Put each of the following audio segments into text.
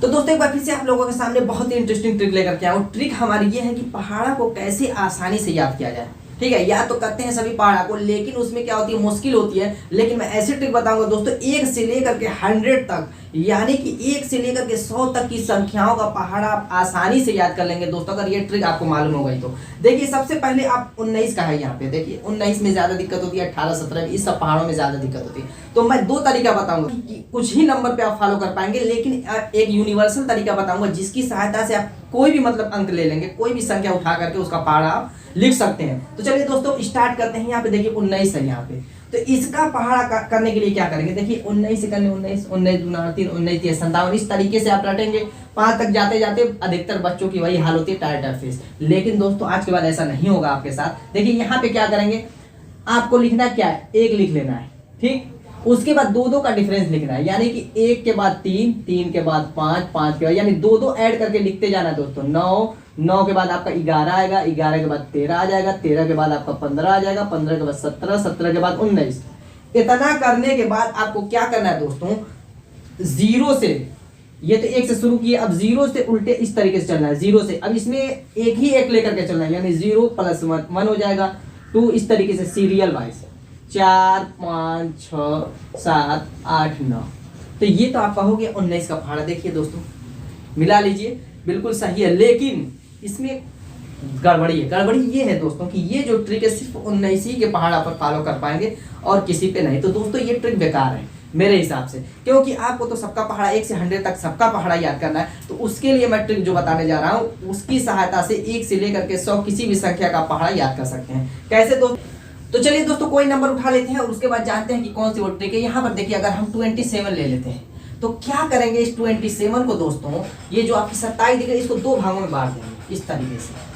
तो दोस्तों एक बार फिर से आप लोगों के सामने बहुत ही इंटरेस्टिंग ट्रिक लेकर के आऊँ। ट्रिक हमारी ये है कि पहाड़ा को कैसे आसानी से याद किया जाए। ठीक है, याद तो करते हैं सभी पहाड़ा को, लेकिन उसमें क्या होती है, मुश्किल होती है। लेकिन मैं ऐसी ट्रिक बताऊंगा दोस्तों, 1 से लेकर के 100 तक, यानी कि 1 से लेकर के 100 तक की संख्याओं का पहाड़ा आप आसानी से याद कर लेंगे दोस्तों, अगर ये ट्रिक आपको मालूम हो गई तो। देखिए सबसे पहले आप 19 का है यहाँ पे, देखिए 19 में ज्यादा दिक्कत होती है, 18 17 में, इस सब पहाड़ों में ज्यादा दिक्कत होती है। तो मैं 2 तरीका बताऊंगा कि कुछ ही नंबर पे आप फॉलो कर पाएंगे, लेकिन एक यूनिवर्सल तरीका बताऊंगा जिसकी सहायता से आप कोई भी मतलब अंक ले लेंगे, कोई भी संख्या उठा करके उसका पहाड़ा आप लिख सकते हैं। तो चलिए दोस्तों स्टार्ट करते हैं। यहाँ पे देखिए 19 है यहाँ पे, तो इसका पहाड़ा करने के लिए क्या करेंगे, देखिए 19 से करने 19 19 दूना 3 19 3 57, इस तरीके से आप रटेंगे। 5 तक जाते जाते अधिकतर बच्चों की वही हाल होती है, टायर फेस। लेकिन दोस्तों आज के बाद ऐसा नहीं होगा आपके साथ। देखिए यहाँ पे क्या करेंगे, आपको लिखना क्या है, 1 लिख लेना है, ठीक। उसके बाद 2 का डिफरेंस लिखना है, यानी कि 1 के बाद 3, 3 के बाद 5, 5 के बाद, यानी 2 ऐड करके लिखते जाना है दोस्तों। 9 के बाद आपका 11 आएगा, 11 के बाद 13 आ जाएगा, 13 के बाद आपका 15 आ जाएगा, 15 के बाद 17, 17 के बाद 19। इतना करने के बाद आपको क्या करना है दोस्तों, 0 से, ये तो 1 से शुरू किए, अब 0 से उल्टे इस तरीके से चलना है। 0 से अब इसमें एक ही 1 लेकर के चलना है, यानी 0 + 1 हो जाएगा। 2 इस तरीके से सीरियल वाइज 4 5 6 7 8 9। तो ये तो आपका हो गया 19 का पहाड़ा। देखिए दोस्तों मिला लीजिए, बिल्कुल सही है, लेकिन इसमें गड़बड़ी है। गड़बड़ी ये है दोस्तों कि ये जो ट्रिक है सिर्फ 19 ही के पहाड़ा पर फॉलो कर पाएंगे और किसी पे नहीं। तो दोस्तों ये ट्रिक बेकार है मेरे हिसाब से, क्योंकि आपको तो सबका पहाड़ा 1 से 100 तक सबका पहाड़ा याद करना है। तो उसके लिए मैं ट्रिक जो बताने जा रहा हूँ, उसकी सहायता से 1 से लेकर के 100 किसी भी संख्या का पहाड़ा याद कर सकते हैं। कैसे दोस्तों, तो चलिए दोस्तों कोई नंबर उठा लेते हैं और उसके बाद जानते हैं कि कौन सी वो ट्रिक है। यहाँ पर देखिए अगर हम 27 ले लेते हैं तो क्या करेंगे, इस 27 को दोस्तों, ये जो आपकी 27 दिख रही है, इसको 2 भागों में बांट देंगे इस तरीके से।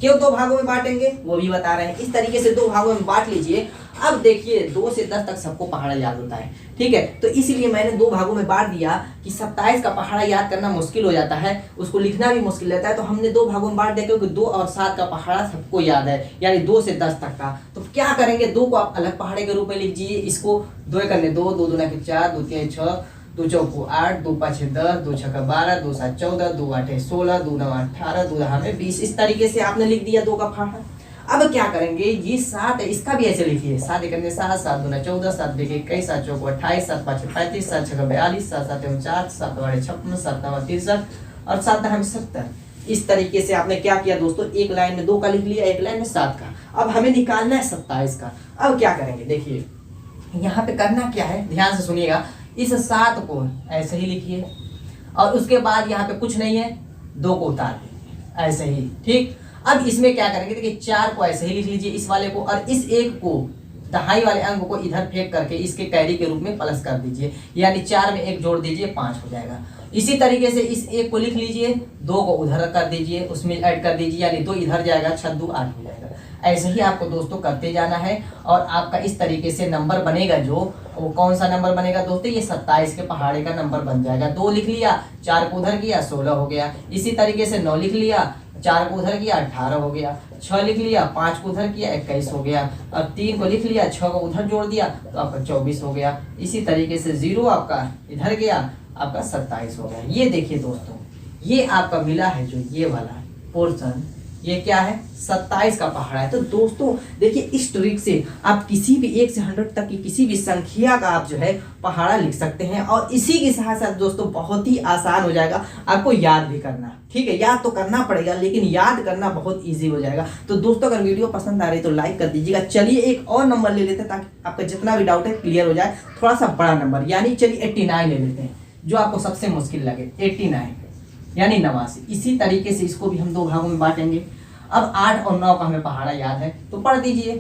क्यों 2 भागों में बांटेंगे वो भी बता रहे हैं। इस तरीके से 2 भागों में बांट लीजिए। अब देखिए 2 से 10 तक सबको पहाड़ा याद होता है, ठीक है। तो इसीलिए मैंने 2 भागों में बांट दिया कि 27 का पहाड़ा याद करना मुश्किल हो जाता है, उसको लिखना भी मुश्किल रहता है। तो हमने 2 भागों में बांट दिया, क्योंकि 2 और 7 का पहाड़ा सबको याद है, यानी 2 से 10 तक का। तो क्या करेंगे, 2 को आप अलग पहाड़े के रूप में लीजिए। इसको 2 करने 2, 2 दूना 4, 2 3 6, 2 चौको 8, 2 5 10, 2 6 12, 2 7 14, 2 8 16, 2 9 18, 2 10 20। इस तरीके से आपने लिख दिया 2 का पहाड़ा। अब क्या करेंगे, ये 7 है, इसका भी ऐसे लिखिए। 7 करने 7, 7 दूना 14, 7 देखिए 21, 7 चौको 28, 7 5 35, 7 6 42, 7 7 49, 7 8 56, 7 9 63 और 7 9 70। इस तरीके से आपने क्या किया दोस्तों, एक लाइन में 2 का लिख लिया, एक लाइन में 7 का। अब हमें निकालना है 27 का। अब क्या करेंगे, देखिए यहाँ पे करना क्या है, ध्यान से सुनिएगा। इस 7 को ऐसे ही लिखिए और उसके बाद यहाँ पे कुछ नहीं है, 2 को उतार दीजिए ऐसे ही, ठीक। अब इसमें क्या करेंगे, देखिए 4 को ऐसे ही लिख लीजिए इस वाले को, और इस 1 को, दहाई वाले अंक को इधर फेंक करके इसके कैरी के रूप में प्लस कर दीजिए, यानी 4 में 1 जोड़ दीजिए, 5 हो जाएगा। इसी तरीके से इस 1 को लिख लीजिए, 2 को उधर कर दीजिए, उसमें ऐड कर दीजिए, यानी 2 इधर जाएगा, 6 2 8 हो जाएगा। ऐसे ही आपको दोस्तों करते जाना है और आपका इस तरीके से नंबर बनेगा। जो वो कौन सा नंबर बनेगा दोस्तों, ये 27 के पहाड़े का नंबर बन जाएगा। 2 लिख लिया, 4 को उधर किया, 16 हो गया। इसी तरीके से 9 लिख लिया, 4 को उधर किया, 18 हो गया। 6 लिख लिया, 5 को उधर किया, 21 हो गया। अब 3 को लिख लिया, 6 को उधर जोड़ दिया तो आपका 24 हो गया। इसी तरीके से 0 आपका इधर गया, आपका 27 हो गया। ये देखिए दोस्तों, ये आपका मिला है जो ये वाला पोर्शन, ये क्या है, 27 का पहाड़ा है। तो दोस्तों देखिए इस ट्रिक से आप किसी भी 1 से 100 तक की किसी भी संख्या का आप जो है पहाड़ा लिख सकते हैं, और इसी के साथ साथ दोस्तों बहुत ही आसान हो जाएगा आपको याद भी करना, ठीक है। याद तो करना पड़ेगा, लेकिन याद करना बहुत ईजी हो जाएगा। तो दोस्तों अगर वीडियो पसंद आ रही तो लाइक कर दीजिएगा। चलिए एक और नंबर ले लेते हैं ताकि आपका जितना भी डाउट है क्लियर हो जाए। थोड़ा सा बड़ा नंबर, यानी चलिए 89 ले लेते हैं, जो आपको सबसे मुश्किल लगे। 89 यानी 89। इसी तरीके से इसको भी हम 2 भागों में बांटेंगे। अब 8 और 9 का हमें पहाड़ा याद है, तो पढ़ दीजिए।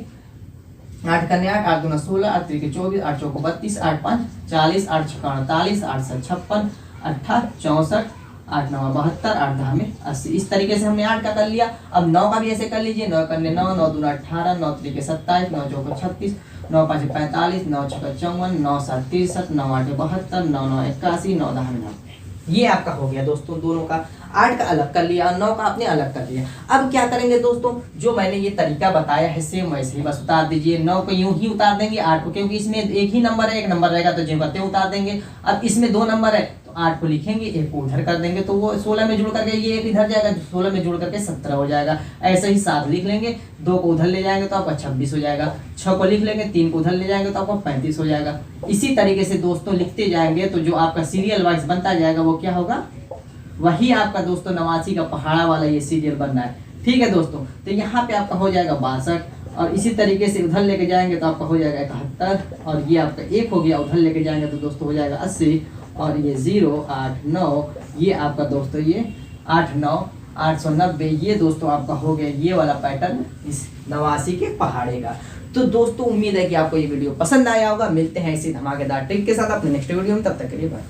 8 करने 8, 8 दूना 16, 8 त्रिके 24, 8 चौको 32, 8 5 40, 8 छक्का 48, 8 7 56, 8 64, 8 9 72, 8 10 में 80। इस तरीके से हमने 8 का कर लिया। अब 9 का भी ऐसे कर लीजिए। 9 करने 9, 9 दूना 18, 9 त्रिके 27, 9 चौको 36, 9 5 45, 9 6 54, 9 7 63, 9 8 72, 9 9 81, 9 10 में 90। ये आपका हो गया दोस्तों, दोनों का 8 का अलग कर लिया और 9 का आपने अलग कर लिया। अब क्या करेंगे दोस्तों, जो मैंने ये तरीका बताया है सेम वैसे ही बस उतार दीजिए। 9 को यूं ही उतार देंगे 8 को, क्योंकि इसमें एक ही नंबर है, एक नंबर रहेगा तो जो करते उतार देंगे। अब इसमें 2 नंबर है तो 8 को लिखेंगे, 1 को उधर कर देंगे, तो वो 16 में जुड़ करके ये 1 इधर जाएगा, 16 में जुड़ करके 17 हो जाएगा। ऐसे ही 7 लिख लेंगे, 2 को उधर ले जाएंगे तो आपका 26 हो जाएगा। 6 को लिख लेंगे, 3 को उधर ले जाएंगे तो आपका 35 हो जाएगा। इसी तरीके से दोस्तों लिखते जाएंगे तो जो आपका सीरियल वाइज बनता जाएगा वो क्या होगा, वही आपका दोस्तों 89 का पहाड़ा वाला ये सीरियल बनना है। ठीक है दोस्तों, तो यहाँ पे आपका हो जाएगा 62, और इसी तरीके से उधर लेके जाएंगे तो आपका हो जाएगा 71, और ये आपका 1 हो गया, उधर लेके जाएंगे तो दोस्तों हो जाएगा 80, और ये 0 8 9 ये आपका दोस्तों ये 8 9 890, ये दोस्तों आपका हो गया ये वाला पैटर्न इस 89 के पहाड़े का। तो दोस्तों उम्मीद है कि आपको ये वीडियो पसंद आया होगा। मिलते हैं इसी धमाकेदार ट्रिक के साथ अपने नेक्स्ट वीडियो में, तब तक के लिए बाय।